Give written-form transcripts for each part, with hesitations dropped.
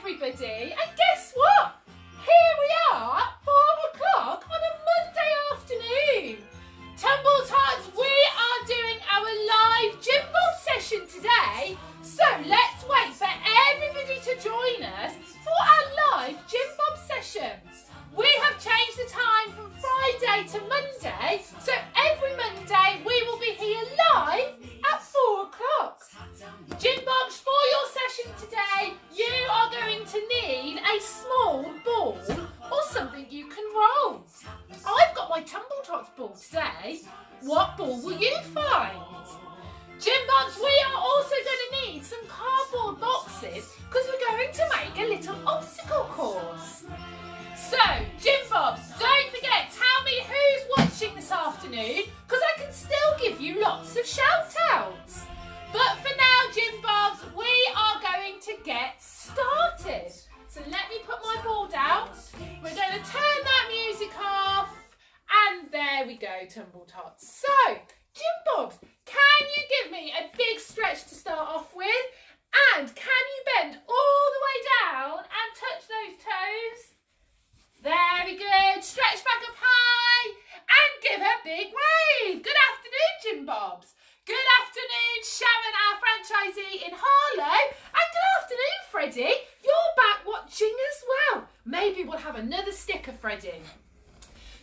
everybody, and guess what? Here we are at 4 o'clock on a Monday afternoon. Tumble Tots, we are doing our live Gymbobs session today, so let's wait for everybody to join us for our live Gymbobs session. We have changed the time from Friday to Monday, so every Monday we will be here live at 4 o'clock. Gymbobs, for your session today, you are going to need a small ball or something you can roll. I've got my Tumble Tots ball today. What ball will you find? Gymbobs, we are also going to need some cardboard boxes because we're going to make a little obstacle course. So, Gymbobs, don't forget, tell me who's watching this afternoon because I can still give you lots of shout outs. But for now, Gymbobs, we are going to get started. So let me put my ball down. We're going to turn that music off. And there we go, Tumble Tots. So, Gymbobs, can you give me a big stretch to start off with? And can you bend all the way down and touch those toes? Very good. Stretch back up high and give a big wave. Good afternoon, Gymbobs. Good afternoon, Sharon, our franchisee in Harlow. And good afternoon, Freddie. You're back watching as well. Maybe we'll have another sticker, Freddie.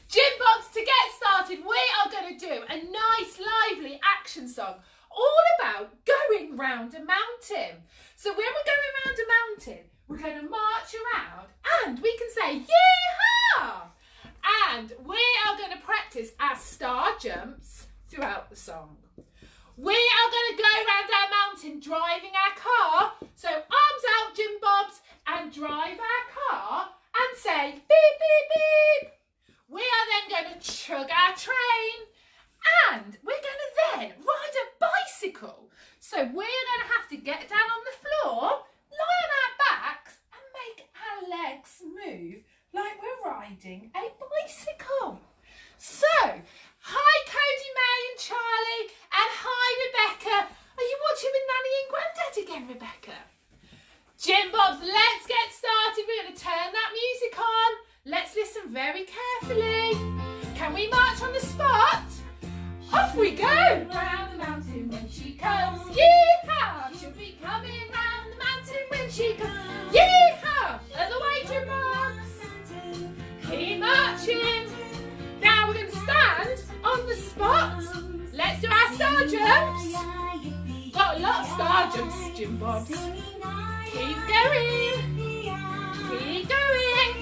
Gymbobs, to get started, we are going to do a nice, lively action song all about going round a mountain. So when we're going round a mountain, we're going to march around and we can say, yeehaw! And we are going to practice our star jumps throughout the song. We are going to go around our mountain driving our car. So arms out, Gymbobs, and drive our car and say beep, beep, beep. We are then going to chug our train and we're going to then ride a bicycle. So we're going to have to get down on the floor, lie on our backs and make our legs move like we're riding a bicycle. So, hi Cody, May and Charlie, and hi Rebecca. Are you watching with Nanny and Grandad again, Rebecca? Gymbobs, let's get started. We're going to turn that music on. Let's listen very carefully. Can we march on the spot? Off we go! Round the mountain when she comes. Yeehaw! She'll be coming round the mountain when she comes. Yeehaw! Other way, Gymbobs. Keep marching. Now we're going to stand on the spot. Let's do our star jumps. Got a lot of star jumps, Gymbobs. Keep going. Keep going.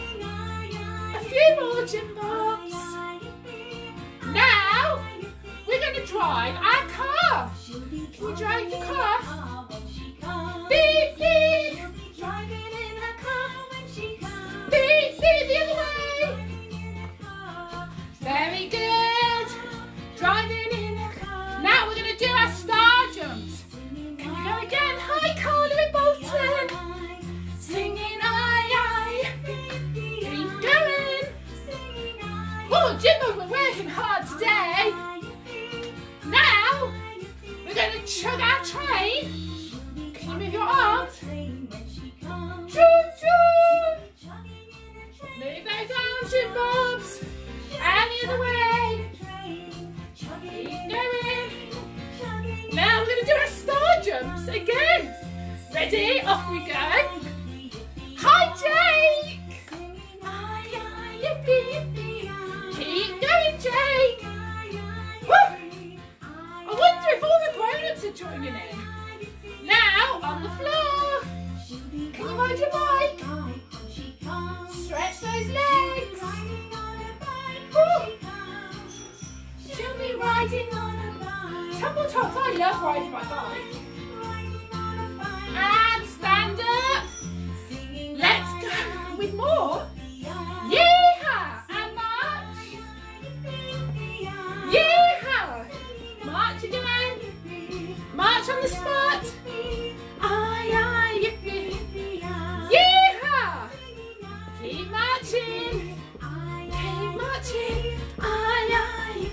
A few more, Gymbobs. Now we're going to drive our car. Can you drive your car? Beep, beep. Driving in her car when she comes. Beep, beep, the other way. Very good. Driving in a car. Now we're going to do our star jumps. Can you go again? Hi, Carla and Bolton. Singing aye, aye. Keep going. Oh, Gymbobs, we're working hard today. Now we're going to chug our train. Can you move your arms? Choo, choo. Move those arms, Gymbobs. And the other way. Keep going. Now we're going to do our star jumps again. Ready? Off we go. Hi, Jake. Aye, aye, yippee, yippee. Keep going, Jake. Woo. I wonder if all the grown-ups are joining in. Now, on the floor. Can you ride your bike? Stretch those legs. She'll be riding on a bike. Tumble Tots, I love riding my bike. And stand up. Let's go with more. Yeehaw! And march. Yeehaw! March again. March on the spot. Aye, aye, yippee. Yeehaw! Keep marching. Keep marching. Aye, aye.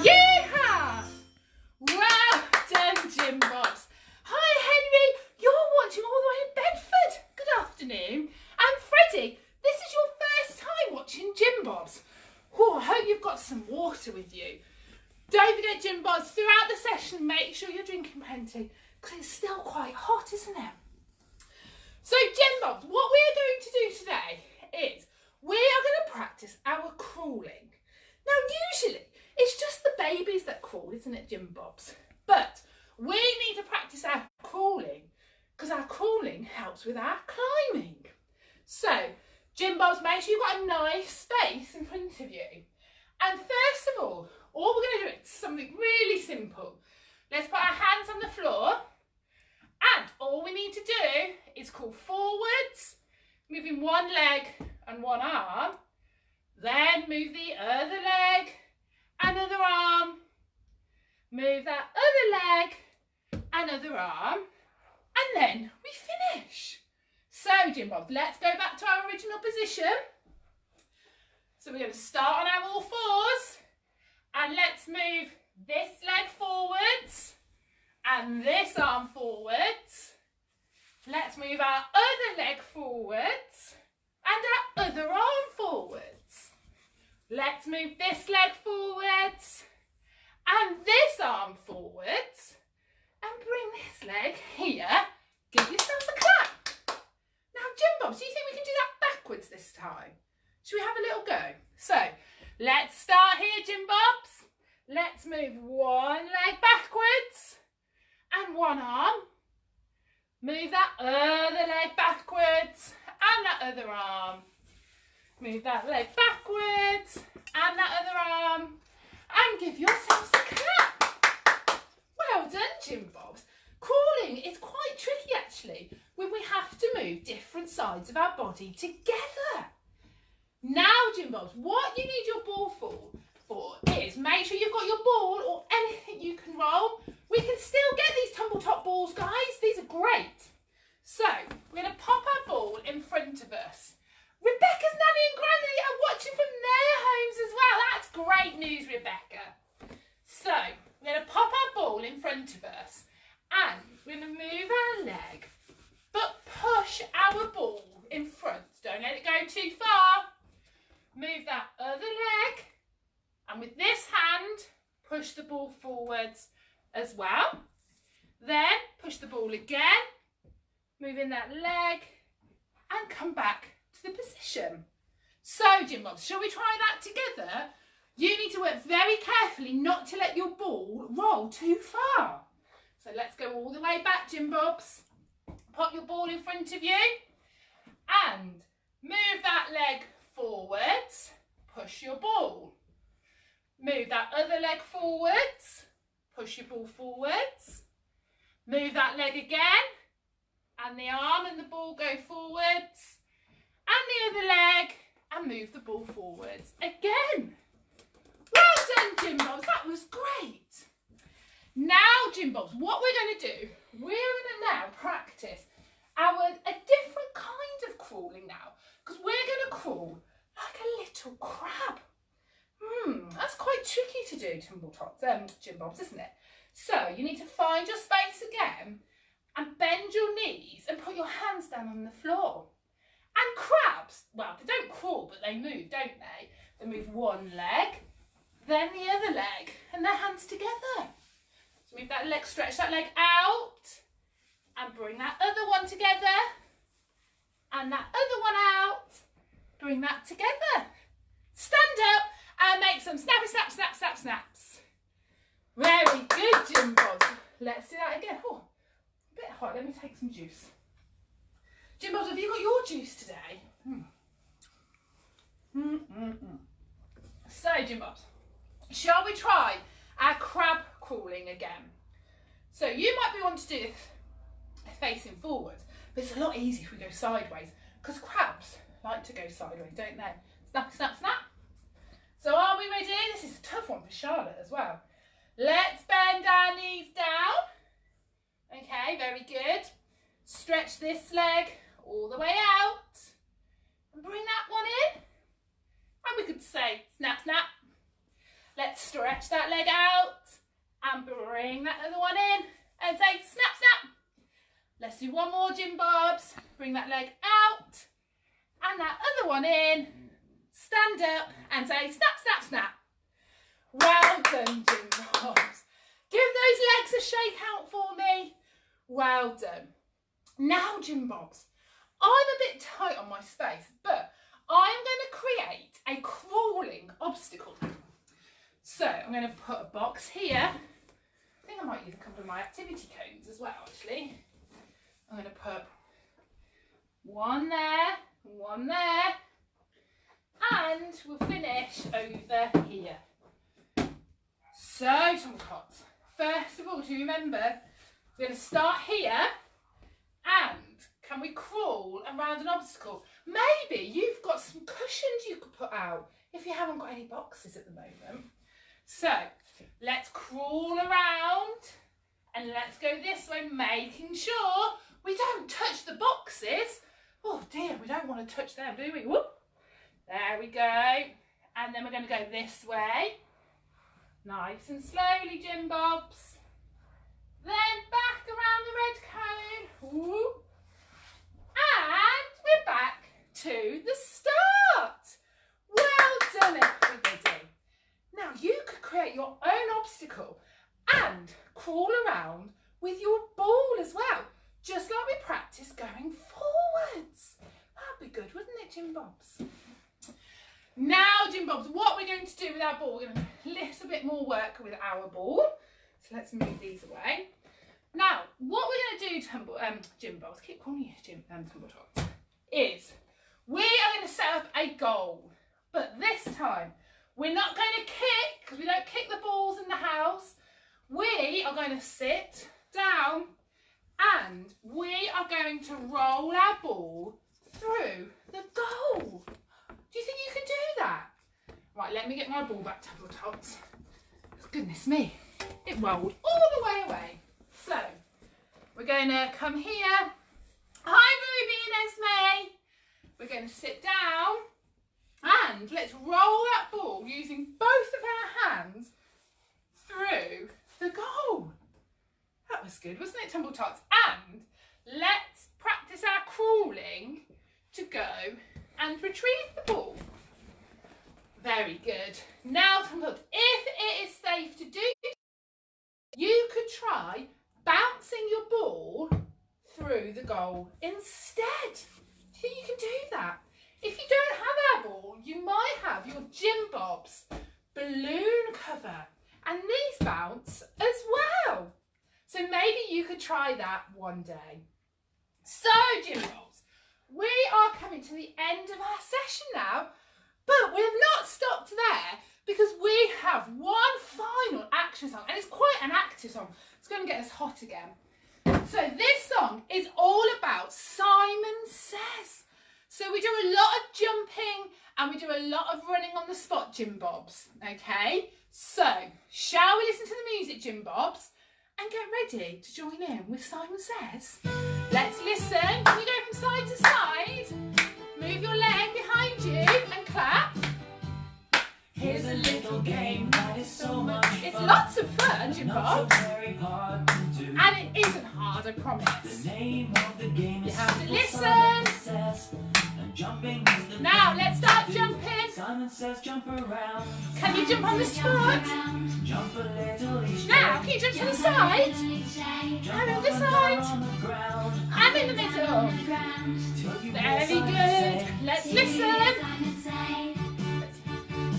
Yeehaw! Well done, water with you. Don't forget, Jimbobs, throughout the session, make sure you're drinking plenty because it's still quite hot, isn't it? So, Jimbobs, what we're going to do today is we are going to practice our crawling. Now, usually, it's just the babies that crawl, isn't it, Jimbobs? But we need to practice our crawling because our crawling helps with our climbing. So, Jimbobs, make sure you've got a nice space in front of you. And first of all we're going to do is something really simple. Let's put our hands on the floor. And all we need to do is crawl forwards, moving one leg and one arm. Then move the other leg, another arm. Move that other leg, another arm. And then we finish. So, Jimbobs, let's go back to our original position. So we're going to start on our all fours. And let's move this leg forwards and this arm forwards. Let's move our other leg forwards and our other arm forwards. Let's move this leg forwards and this arm forwards. And bring this leg here. Give yourself a clap. Now, Jimbobs, do you think we can do that backwards this time? Should we have a little go? So, let's start here, Jimbobs. Let's move one leg backwards and one arm. Move that other leg backwards and that other arm. Move that leg backwards and that other arm. And give yourselves a clap. Well done, Jimbobs. Crawling is quite tricky, actually, when we have to move different sides of our body together. Now, Jimbobs, what you need your ball for is make sure you've got your ball or anything you can roll. We can still get these tumble top balls, guys. These are great. So, we're going to pop our ball in front of us. Rebecca's nanny and granny are watching from their homes as well. That's great news, Rebecca. So, we're going to pop our ball in front of us and we're going to move our leg, but push our ball in front. Don't let it go too far. Move that other leg, and with this hand, push the ball forwards as well. Then push the ball again, move in that leg, and come back to the position. So, Jimbobs, shall we try that together? You need to work very carefully not to let your ball roll too far. So let's go all the way back, Jimbobs. Pop your ball in front of you, and move that leg forwards, push your ball. Move that other leg forwards, push your ball forwards. Move that leg again, and the arm and the ball go forwards. And the other leg, and move the ball forwards again. Well done, Jimbobs, that was great. Now, Jimbobs, what we're going to do, we're going to now practice a different kind of crawling now, because we're going to crawl like a little crab. That's quite tricky to do, Tumble Tots, Jimbobs, isn't it? So you need to find your space again and bend your knees and put your hands down on the floor. And crabs, well, they don't crawl, but they move, don't they? They move one leg, then the other leg, and their hands together. So move that leg, stretch that leg out, and bring that other one together, and that other one out. Bring that together. Stand up and make some snappy snap, snap, snap, snaps. Very good, Jimbobs. Let's do that again. Oh, a bit hot. Let me take some juice. Jimbobs, have you got your juice today? So, Jimbobs, shall we try our crab crawling again? So you might be wanting to do this facing forwards, but it's a lot easier if we go sideways, because crabs like to go sideways, don't they? Snap, snap, snap. So are we ready? This is a tough one for Charlotte as well. Let's bend our knees down. Okay, very good. Stretch this leg all the way out. And bring that one in. And we could say snap, snap. Let's stretch that leg out. And bring that other one in. And say snap, snap. Let's do one more, Jimbobs. Bring that leg out. And that other one in. Stand up and say snap, snap, snap. Well done, Jimbobs. Give those legs a shake out for me. Well done. Now, Jimbobs, I'm a bit tight on my space, but I'm going to create a crawling obstacle. So I'm going to put a box here. I think I might use a couple of my activity cones as well, actually. I'm going to put one there, and we'll finish over here. So, Tumble Tots, first of all, do you remember, we're going to start here, and can we crawl around an obstacle? Maybe you've got some cushions you could put out if you haven't got any boxes at the moment. So, let's crawl around, and let's go this way, making sure we don't touch the boxes. Oh dear, we don't want to touch them, do we? Whoop. There we go. And then we're going to go this way. Nice and slowly, Jimbobs. Then back around the red cone. Whoop. And we're back to the start. Well done, everybody. Now you could create your own obstacle and crawl around with your ball as well, just like we practice going forwards. That'd be good, wouldn't it, Jimbobs? Now, Jimbobs, what we're going to do with our ball, we're going to do a little bit more work with our ball. So let's move these away. Now, what we're going to do, Jimbobs, keep calling you Tumble Tots, is we are going to set up a goal. But this time, we're not going to kick, because we don't kick the balls in the house. We are going to sit down and we are going to roll our ball through the goal. Do you think you can do that? Right, let me get my ball back, Tumble Tots. Goodness me, it rolled all the way away. So, we're going to come here. Hi, Ruby and Esme. We're going to sit down and let's roll that ball using both of our hands through the goal. That was good, wasn't it, Tumble Tots? And let's practice our crawling to go and retrieve the ball. Very good. Now, Tumble Tots, if it is safe to do, you could try bouncing your ball through the goal instead. Do you think you can do that? If you don't have our ball, you might have your Gymbobs balloon cover, and these bounce as well. So maybe you could try that one day. So, Gymbobs, we are coming to the end of our session now, but we have not stopped there because we have one final action song, and it's quite an active song. It's going to get us hot again. So this song is all about Simon Says. So we do a lot of jumping and we do a lot of running on the spot, Gymbobs. Okay, so shall we listen to the music, Gymbobs, and get ready to join in with Simon Says? Let's listen. Can you go from side to side? Move your leg behind you and clap. Here's a little game that is so much fun. It's lots of fun, Gymbobs. Not so very hard to do. And it isn't hard, I promise. The name of the game is You have to listen. Simon Says, and jumping is the Now, thing let's start to do. jumping. Simon Says jump around. Can you jump on the spot? Jump a little each Now, day. can you jump to the side? Jump And on up the and side. down on the ground. And in the middle. Till you hear Very Simon good. say, Let's listen.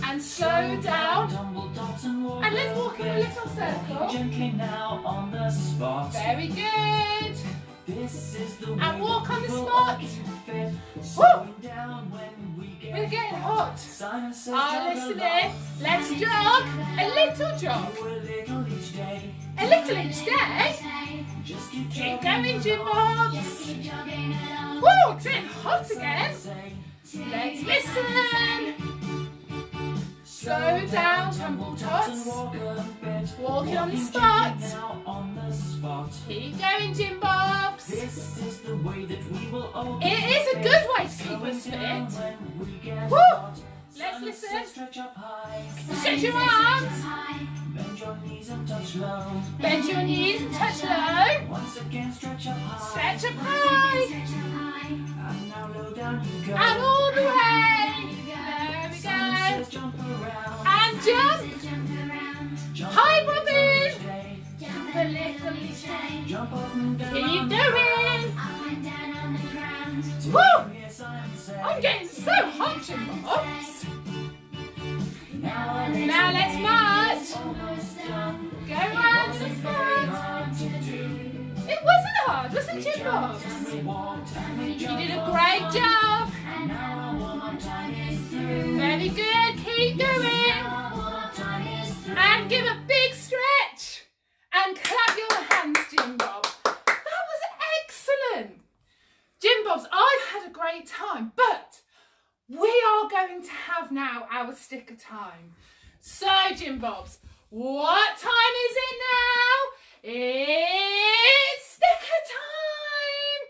And slow down. Tumble Tots and walk And let's walk in a little Walking circle. gently now on the spot. Very good. This is the way And walk that on the people spot. all keep fit. Slowing down when we get We're getting hot. Simon Says Are jog listening? along. Let's jog. A little jog. Do a little each day. A little each day. Just keep Keep jogging going, along. Gymbobs. Woo, it's getting hot again. Say, Let's listen. Slow down, Tumble Tots. walk a bit. Walking on the Walking spot. gently now on the spot. Keep going, Gymbobs. This is the way that we will all It keep is a fit. good way to keep Slowing us down fit. when we get Woo! hot. Let's Simon listen. Says stretch up high. Stretch your arms. Bend your knees and touch low. Bend your knees and touch low. Once again, stretch up high. Stretch up high. And now low down you go. And all the way. There we Simon go. Says jump around. And jump. Jimbobs? You did a great job. Very good, keep going. And give a big stretch. And clap your hands, Jimbobs. That was excellent. Jimbobs, I've had a great time, but we are going to have now our sticker time. So, Jimbobs, what time is it now? It's sticker time.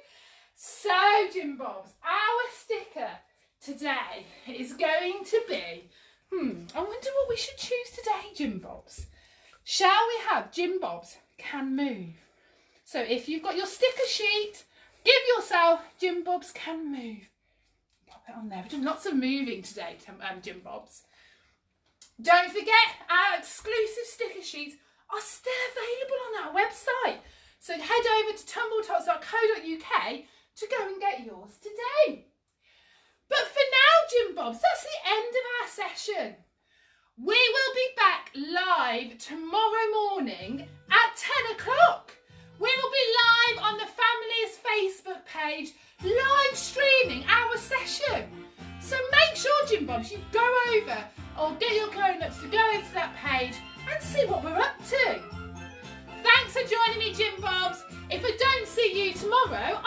So, Jimbobs, our sticker today is going to be, I wonder what we should choose today, Jimbobs. Shall we have Jimbobs can move? So if you've got your sticker sheet, give yourself Jimbobs can move. Pop it on there. We're doing lots of moving today, Jimbobs. Don't forget, our exclusive sticker sheets are still available on our website. So head over to tumbletots.co.uk to go and get yours today. But for now, Jimbobs, that's the end of our session. We will be back live tomorrow morning at 10 o'clock. We will be live on the family's Facebook page, live streaming our session. So make sure, Jimbobs, you go over or get your grown-ups to go into that page and see what we're up to. Thanks for joining me, Jimbobs. If I don't see you tomorrow,